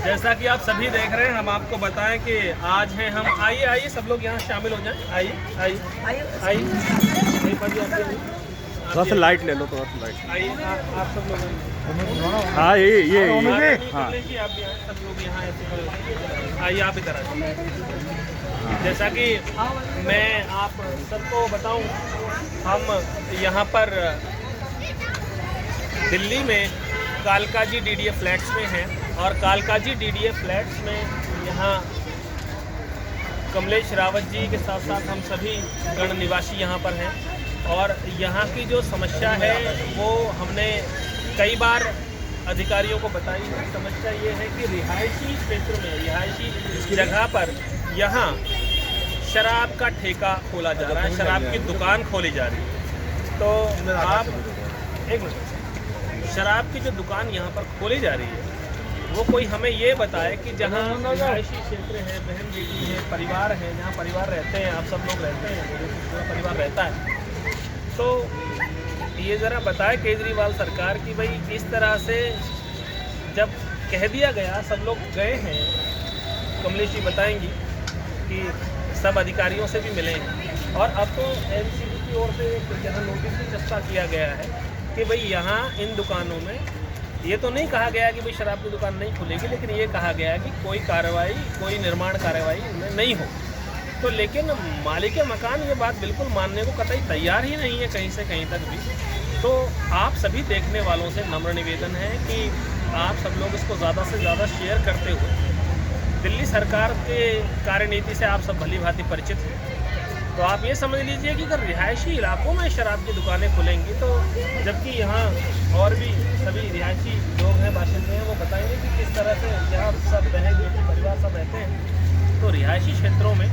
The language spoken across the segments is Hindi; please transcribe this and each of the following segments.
जैसा कि आप सभी देख रहे हैं, हम आपको बताएं कि आज है हम आइए आइए सब लोग यहाँ शामिल हो जाएं। आइए आइए आइए थोड़ा सा लाइट ले लो, थोड़ा सा लाइट। आइए आप सब लोग। हाँ ये हाँ आप भी आए, सब लोग यहाँ ऐसे आइए, आप इधर आइए। जैसा कि मैं आप सबको बताऊं, हम यहाँ पर दिल्ली में कालकाजी डीडीए फ्लैट्स में हैं और कालकाजी डीडीए फ्लैट्स में यहाँ कमलेश रावत जी के साथ साथ हम सभी गण निवासी यहाँ पर हैं और यहाँ की जो समस्या है वो हमने कई बार अधिकारियों को बताई है। समस्या ये है कि रिहायशी क्षेत्र में, रिहायशी जगह पर यहाँ शराब का ठेका खोला जा रहा है, शराब की दुकान खोली जा रही है। तो आप एक मिनट, शराब की जो दुकान यहाँ पर खोली जा रही है वो कोई हमें ये बताए कि जहाँ रिहायशी क्षेत्र है, बहन बेटी है, परिवार है, जहाँ परिवार रहते हैं, आप सब लोग रहते हैं, पूरा परिवार रहता है, तो ये ज़रा बताए केजरीवाल सरकार की भाई इस तरह से जब कह दिया गया, सब लोग गए हैं, कमलेश जी बताएंगी कि सब अधिकारियों से भी मिले हैं और अब तो एनसीबी की ओर से यहाँ नोटिस भी चस्पा किया गया है कि भाई यहाँ इन दुकानों में, ये तो नहीं कहा गया कि भाई शराब की दुकान नहीं खुलेगी, लेकिन ये कहा गया कि कोई कार्रवाई, कोई निर्माण कार्रवाई इनमें नहीं हो। तो लेकिन मालिक मकान ये बात बिल्कुल मानने को कतई तैयार ही नहीं है कहीं से कहीं तक भी। तो आप सभी देखने वालों से नम्र निवेदन है कि आप सब लोग इसको ज़्यादा से ज़्यादा शेयर करते हुए, दिल्ली सरकार के कार्यनीति से आप सब भली भांति परिचित हैं, तो आप ये समझ लीजिए कि अगर रिहायशी इलाकों में शराब की दुकानें खुलेंगी तो जबकि यहाँ और भी सभी रिहायशी लोग हैं, बाशिंदे हैं, वो बताएंगे कि किस तरह से यहाँ सब बहन बेटी परिवार सब रहते हैं। तो रिहायशी क्षेत्रों में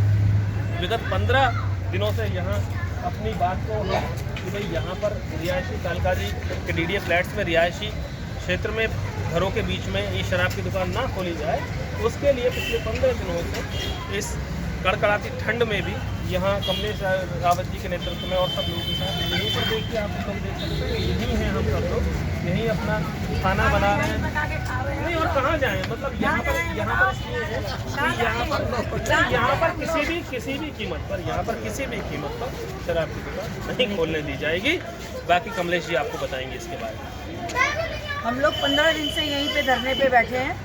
विगत 15 दिनों से यहाँ अपनी बात को कि भाई यहाँ पर रिहायशी कालकाजी के डीडीए फ्लैट्स में रिहायशी क्षेत्र में घरों के बीच में ये शराब की दुकान ना खोली जाए, उसके लिए पिछले 15 दिनों से इस कड़कड़ाती ठंड में भी यहाँ कमलेश रावत जी के नेतृत्व में और सब लोगों के साथ यहीं पर देखिए, आप लोग देख सकते हैं यहीं हैं हम सब लोग, यहीं अपना खाना बना रहे हैं। नहीं और कहाँ जाएं, मतलब यहाँ पर इसलिए है कि यहाँ पर किसी भी कीमत पर, यहाँ पर किसी भी कीमत पर शराब की दुकान नहीं खोलने दी जाएगी। बाकी कमलेश जी आपको बताएंगे इसके बारे में। हम लोग 15 दिन से यहीं पे धरने पे बैठे हैं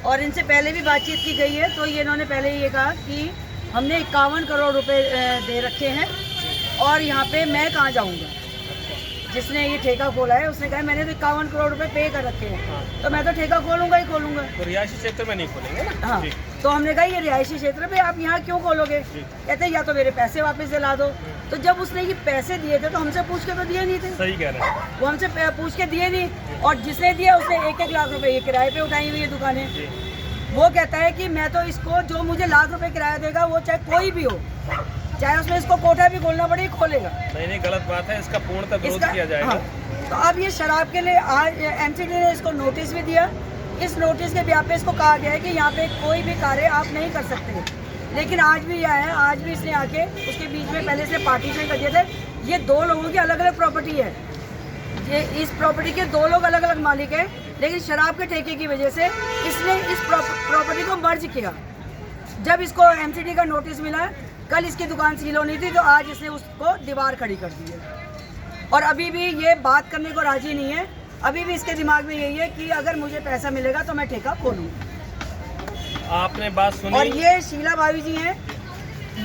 और इनसे पहले भी बातचीत की गई है, तो ये इन्होंने पहले ये कहा कि हमने 51 करोड़ रुपए दे रखे हैं और यहाँ पे मैं कहाँ जाऊँगा। जिसने ये ठेका खोला है उसने कहा मैंने तो 51 करोड़ रुपए पे कर रखे हैं, तो मैं तो ठेका खोलूँगा ही खोलूँगा। तो रिहायशी क्षेत्र में नहीं खोलेंगे ना? हाँ, तो हमने कहा ये रिहायशी क्षेत्र पे आप यहाँ क्यों खोलोगे? कहते या तो मेरे पैसे वापस दिला दो। तो जब उसने ये पैसे दिए थे तो हमसे पूछ के तो दिए नहीं थे। सही कह रहे हैं, वो हमसे पूछ के दिए नहीं और जिसने दिया उसने 1-1 लाख रुपए ये किराए पे उठाई हुई है दुकानें। वो कहता है कि मैं तो इसको जो मुझे लाख रुपए किराया देगा वो चाहे कोई भी हो, चाहे उसमें इसको कोठा भी खोलना पड़े खोलेगा। नहीं गलत बात है, इसका पूर्णतः विरोध किया जाएगा। हाँ, तो अब ये शराब के लिए आज एमसीडी ने इसको नोटिस भी दिया। इस नोटिस के ब्याह पे इसको कहा गया है कि यहाँ पे कोई भी कार्य आप नहीं कर सकते, लेकिन आज भी यह है, आज भी इसने आके उसके बीच में पहले से पार्टीशन कर दिए थे। ये 2 लोगों की अलग अलग प्रॉपर्टी है, ये इस प्रॉपर्टी के 2 लोग अलग अलग मालिक हैं, लेकिन शराब के ठेके की वजह से इसने इस प्रॉपर्टी को मर्ज किया। जब इसको एमसीडी का नोटिस मिला, कल इसकी दुकान सील होनी थी, तो आज इसने उसको दीवार खड़ी कर दी है और अभी भी ये बात करने को राजी नहीं है। अभी भी इसके दिमाग में यही है कि अगर मुझे पैसा मिलेगा तो मैं ठेका खोलूँगा। आपने बात सुनी। और ये शीला भाभी जी हैं,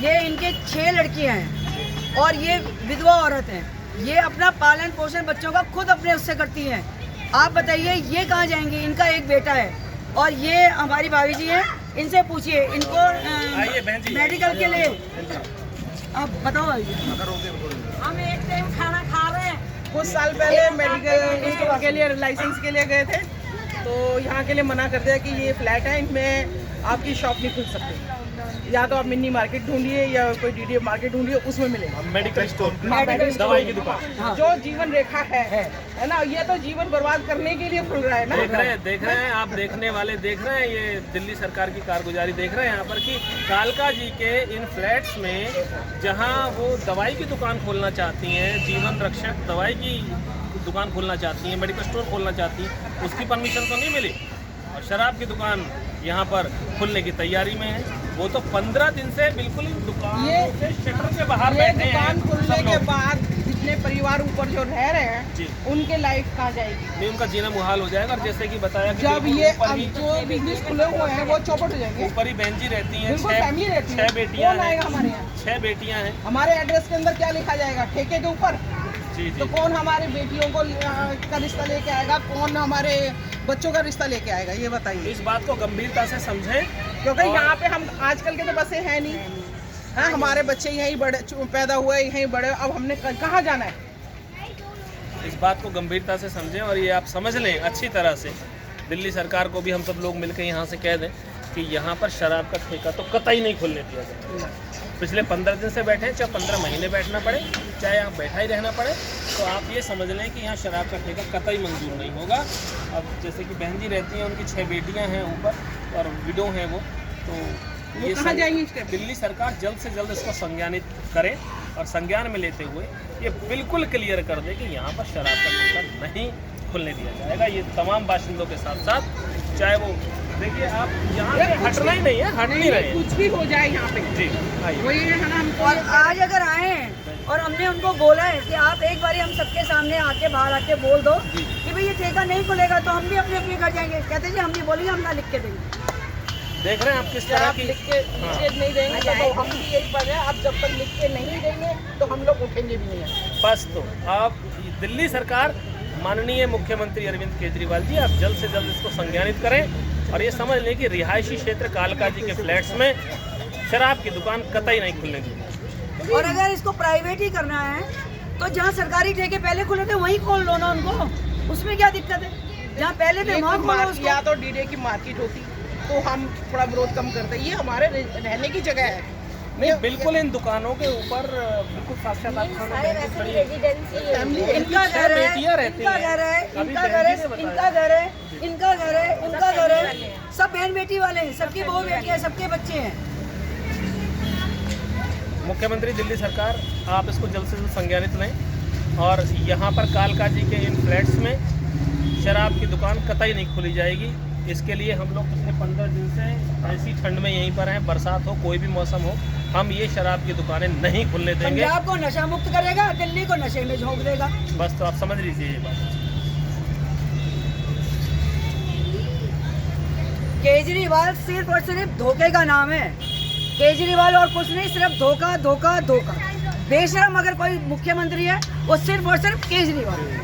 ये इनके 6 लड़कियाँ हैं और ये विधवा औरत हैं। ये अपना पालन पोषण बच्चों का खुद अपने उससे करती हैं। आप बताइए ये कहाँ जाएंगे? इनका एक बेटा है और ये हमारी भाभी जी हैं, इनसे पूछिए इनको मेडिकल के लिए। आप बताओ। हम एक टाइम खाना खा रहे हैं, कुछ साल पहले मेडिकल के लिए लाइसेंस के लिए गए थे, तो यहाँ के लिए मना कर दिया कि ये फ्लैट है, इनमें आपकी शॉप नहीं खुल सकती। या तो आप मिनी मार्केट ढूंढिए या कोई डीडी मार्केट ढूंढिए, उसमें मिलेगा। मेडिकल स्टोर, मेडिकल दवाई की दुकान। जो जीवन रेखा है ना, ये तो जीवन बर्बाद करने के लिए खुल रहा है ना। देख रहे हैं आप, देखने वाले देख रहे हैं, ये दिल्ली सरकार की कारगुजारी देख रहे हैं यहाँ पर कि कालका जी के इन फ्लैट्स में जहाँ वो दवाई की दुकान खोलना चाहती हैं, जीवन रक्षक दवाई की दुकान खोलना चाहती हैं, मेडिकल स्टोर खोलना चाहती हैं, उसकी परमिशन तो नहीं मिली, और शराब की दुकान यहाँ पर खुलने की तैयारी में है। वो तो 15 दिन से बिल्कुल दुकान से शटर के बाहर बैठे हैं। दुकान खुलने के बाद जितने परिवार ऊपर जो रह रहे हैं जी, उनके लाइफ कहाँ जाएगी? नहीं, उनका जीना मुहाल हो जाएगा। और जैसे कि बताया कि जब ये जो बिजनेस खुले हुए हैं वो चौपट हो जाएंगे। ऊपर ही बहन जी रहती हैं, फैमिली रहती है, 6 बेटियां कौन आएगा हैं, हमारे यहाँ? 6 बेटियां हैं हमारे एड्रेस के अंदर क्या लिखा जाएगा? ठेके के ऊपर। जी तो जी। कौन हमारे बेटियों को का रिश्ता लेके आएगा, कौन हमारे बच्चों का रिश्ता लेके आएगा, ये बताइए। इस बात को गंभीरता से समझें, क्योंकि और- यहाँ पे हम आजकल के तो बसें हैं नहीं, हाँ, हमारे बच्चे यहीं बड़े पैदा हुए, यहीं बड़े, अब हमने कहाँ जाना है? इस बात को गंभीरता से समझें और ये आप समझ लें अच्छी तरह से। दिल्ली सरकार को भी हम सब लोग मिलकर यहाँ से कह दें कि यहाँ पर शराब का ठेका तो कतई नहीं खुलने दिया जाए। पिछले 15 दिन से बैठे हैं, चाहे 15 महीने बैठना पड़े, चाहे यहाँ बैठा ही रहना पड़े, तो आप ये समझ लें कि यहाँ शराब का ठेका कतई मंजूर नहीं होगा। अब जैसे कि बहन जी रहती हैं, उनकी 6 बेटियाँ हैं ऊपर और विडो हैं वो, तो ये कहाँ जाएंगी इस टाइम? दिल्ली सरकार जल्द से जल्द इसको संज्ञानित करे और संज्ञान में लेते हुए ये बिल्कुल क्लियर कर दे कि यहाँ पर शराब का ठेका नहीं खुलने दिया जाएगा। ये तमाम बाशिंदों के साथ साथ, चाहे वो देखिए आप यहाँ से हटना ही नहीं है, हट नहीं रहे हैं। कुछ भी हो जाए यहाँ पे, जी आइए। वही है ना। हमको और आज अगर आए हैं और हमने उनको बोला है कि आप एक बार हम सबके सामने आके बाहर आके बोल दो कि भाई ये ठेका नहीं खुलेगा, तो हम भी अपने अपने घर जाएंगे। कहते जी हम भी बोलेंगे, हम ना लिख के देंगे। देख रहे हैं आप किस तरह आप की लिख के नीचे नहीं देंगे तो हम भी यही बात है, आप जब तक लिख के नहीं देंगे तो हम लोग उठेंगे भी नहीं। बस। तो आप दिल्ली सरकार, माननीय मुख्यमंत्री अरविंद केजरीवाल जी, आप जल्द से जल्द इसको संज्ञानित करें और ये समझ लें कि रिहायशी क्षेत्र कालका जी के फ्लैट्स में शराब की दुकान कतई नहीं खुलने दी। और अगर इसको प्राइवेट ही करना है तो जहाँ सरकारी ठेके पहले खुले थे वहीं खोल लो ना उनको, उसमें क्या दिक्कत है? जहाँ पहले थे वहाँ खोलो उसको। या तो डीडे की मार्केट होती तो हम थोड़ा विरोध कम करते। ये हमारे रहने की जगह है। नहीं, बिल्कुल इन दुकानों के ऊपर बिल्कुल साक्षात आप खाना खड़ी है। इनका घर है, बेटियां रहती इनका हैं। घर है, अभी इनका घर है, बहन जी ने इनका घर है, इनका घर है, उनका घर है, सब बहन बेटी वाले हैं, सबकी बहू बेटी है, सबके बच्चे हैं। मुख्यमंत्री दिल्ली सरकार, आप इसको जल्द से जल्द संज्ञानित लें और यहाँ पर कालका जी के इन फ्लैट्स में शराब की दुकान कतई नहीं खुली जाएगी। इसके लिए हम लोग पिछले 15 दिन से ऐसी ठंड में यहीं पर हैं, बरसात हो कोई भी मौसम हो, हम ये शराब की दुकानें नहीं खुलने देंगे। पंजाब को नशा मुक्त करेगा, दिल्ली को नशे में झोंक देगा। बस, तो आप समझ लीजिए ये बात। केजरीवाल सिर्फ और सिर्फ धोखे का नाम है। केजरीवाल और कुछ नहीं, सिर्फ धोखा धोखा धोखा। बेशरम अगर कोई मुख्यमंत्री है वो सिर्फ और सिर्फ केजरीवाल है।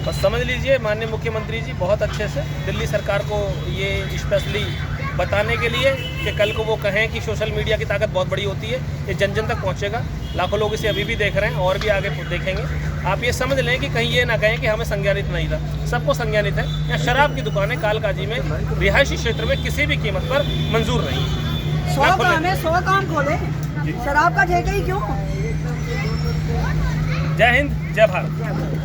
बस समझ लीजिए माननीय मुख्यमंत्री जी बहुत अच्छे से दिल्ली सरकार को ये स्पेशली बताने के लिए कि कल को वो कहें कि सोशल मीडिया की ताकत बहुत बड़ी होती है, ये जन जन तक पहुंचेगा। लाखों लोग इसे अभी भी देख रहे हैं और भी आगे देखेंगे। आप ये समझ लें कि कहीं ये ना कहें कि हमें संज्ञानित नहीं था, सबको संज्ञानित है। यहाँ शराब की दुकानें कालका जी में रिहायशी क्षेत्र में किसी भी कीमत पर मंजूर नहीं है। 100 काम है, 100 काम खोले, शराब का ठेका ही क्यों? जय हिंद, जय भारत।